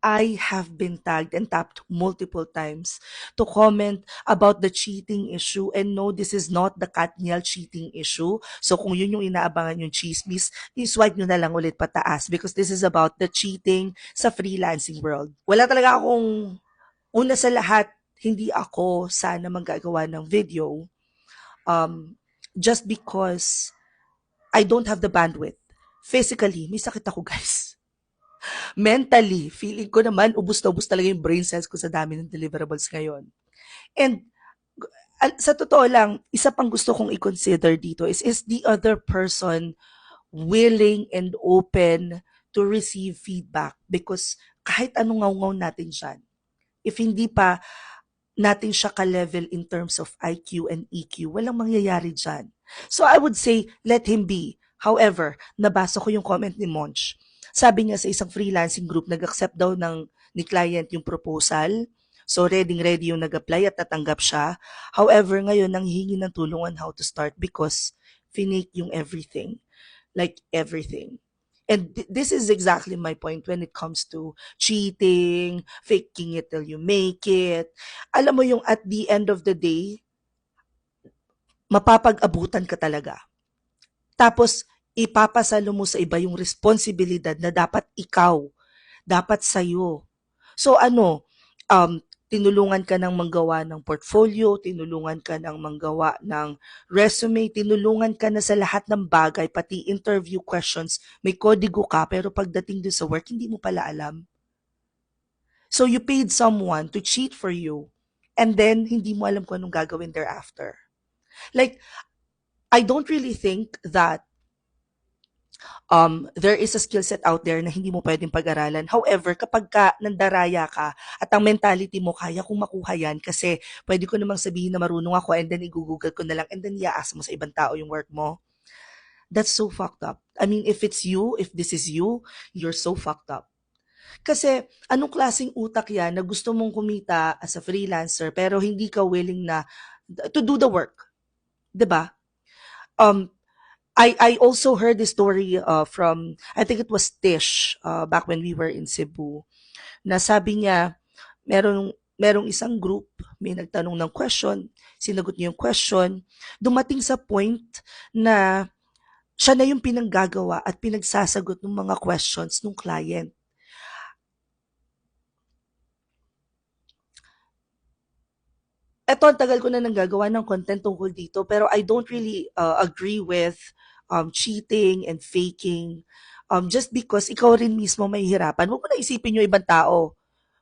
I have been tagged and tapped multiple times to comment about the cheating issue, and no, this is not the Katniel cheating issue. So kung yun yung inaabangan yung chismis, i-swipe nyo na lang ulit pataas because this is about the cheating sa freelancing world. Wala talaga akong, una sa lahat, hindi ako sana magagawa ng video um, just because I don't have the bandwidth. Physically, may sakit ako, guys. Mentally, feeling ko naman, ubus na ubus talaga yung brain cells ko sa dami ng deliverables ngayon. And sa totoo lang, isa pang gusto kong i-consider dito is the other person willing and open to receive feedback? Because kahit anong ngaw natin dyan, if hindi pa natin siya ka-level in terms of IQ and EQ, walang mangyayari dyan. So I would say, let him be. However, nabasa ko yung comment ni Monch. Sabi niya sa isang freelancing group, nag-accept daw ni client yung proposal. So ready yung nag-apply at natanggap siya. However, ngayon, nanghihingi ng tulong on how to start because finake yung everything. Like everything. And this is exactly my point when it comes to cheating, faking it till you make it. Alam mo yung at the end of the day, mapapag-abutan ka talaga. Tapos, ipapasalo mo sa iba yung responsibilidad na dapat ikaw, dapat sa'yo. So tinulungan ka ng manggawa ng portfolio, tinulungan ka ng manggawa ng resume, tinulungan ka na sa lahat ng bagay, pati interview questions, may kodigo ka, pero pagdating doon sa work, hindi mo pala alam. So you paid someone to cheat for you, and then hindi mo alam kung anong gagawin thereafter. Like, I don't really think that there is a skill set out there na hindi mo pwedeng pag-aralan. However, kapag nandaraya ka at ang mentality mo, kaya kong makuha yan kasi pwede ko namang sabihin na marunong ako and then i-google ko na lang and then iaasa mo sa ibang tao yung work mo. That's so fucked up. I mean, if it's you, if this is you, you're so fucked up. Kasi anong klaseng utak yan na gusto mong kumita as a freelancer pero hindi ka willing na to do the work? 'Di ba? Um, I also heard the story from, I think it was Tish, back when we were in Cebu, na sabi niya, merong isang group, may nagtanong ng question, sinagot niya yung question, dumating sa point na siya na yung pinanggagawa at pinagsasagot ng mga questions ng client. Eto, ang tagal ko na nanggagawa ng content tungkol dito, pero I don't really agree with cheating and faking. Just because ikaw rin mismo may hirapan, huwag mo na isipin yung ibang tao.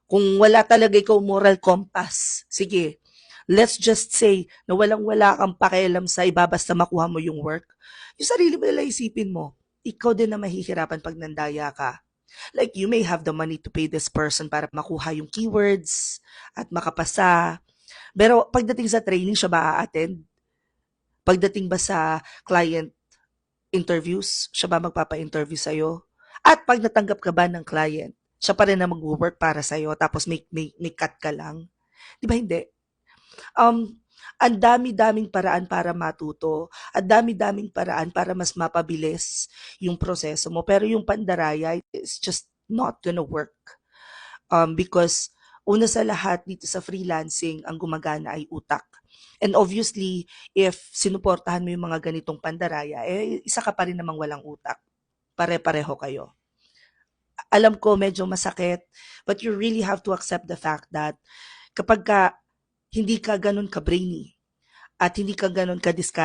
Kung wala talaga ikaw moral compass, sige, let's just say na walang-wala kang pakialam sa iba basta makuha mo yung work. Yung sarili mo nila isipin mo, ikaw din na mahihirapan pag nandaya ka. Like, you may have the money to pay this person para makuha yung keywords at makapasa. Pero pagdating sa training, siya ba a-attend? Pagdating ba sa client interviews, siya ba magpapa-interview sa'yo? At pag natanggap ka ba ng client, siya pa rin na mag-work para sa'yo tapos may cut ka lang? Di ba hindi? Um, ang dami-daming paraan para matuto, at dami-daming paraan para mas mapabilis yung proseso mo. Pero yung pandaraya is just not gonna work. Because una sa lahat dito sa freelancing, ang gumagana ay utak. And obviously, if sinuportahan mo yung mga ganitong pandaraya, isa ka pa rin namang walang utak. Pare-pareho kayo. Alam ko medyo masakit, but you really have to accept the fact that kapag hindi ka ganun ka-brainy at hindi ka ganun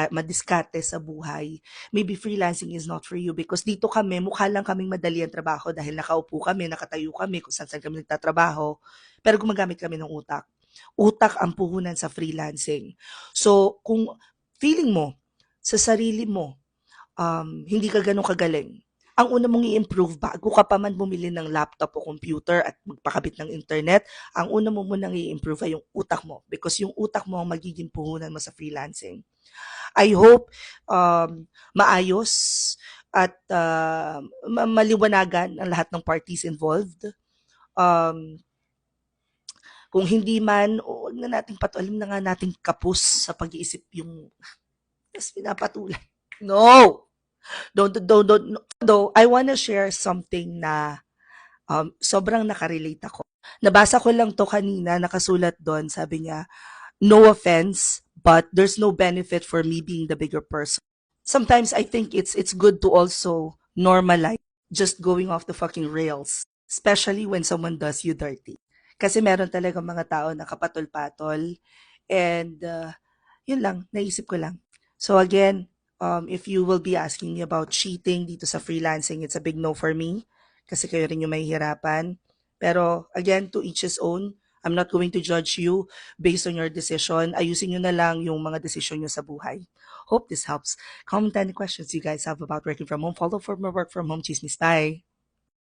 madiskarte sa buhay, maybe freelancing is not for you because dito kami, mukha lang kaming madali ang trabaho dahil nakaupo kami, nakatayo kami, kung saan kami nagtatrabaho, pero gumagamit kami ng utak. Utak ang puhunan sa freelancing. So, kung feeling mo sa sarili mo, hindi ka ganun kagaling, ang una mong i-improve bago ka pa man bumili ng laptop o computer at magpakabit ng internet, ang una mo munang i-improve ay yung utak mo because yung utak mo ang magiging puhunan mo sa freelancing. I hope maayos at maliwanagan ang lahat ng parties involved. Um, kung hindi man, huwag na nating patualim na nga nating kapos sa pag-iisip yung mas pinapatulan. No! Don't. Though I wanna share something na sobrang nakarelate ako. Nabasa ko lang 'to kanina, nakasulat do'n, sabi niya, "No offense, but there's no benefit for me being the bigger person." Sometimes I think it's good to also normalize just going off the fucking rails, especially when someone does you dirty. Kasi meron talagang mga tao na kapatol-patol and, yun lang, naisip ko lang. So again, if you will be asking me about cheating dito sa freelancing, it's a big no for me kasi kayo rin yung mahihirapan. Pero again, to each his own. I'm not going to judge you based on your decision. Ayusin nyo na lang yung mga desisyon nyo sa buhay. Hope this helps. Comment any questions you guys have about working from home. Follow for more work from home chismis. Bye!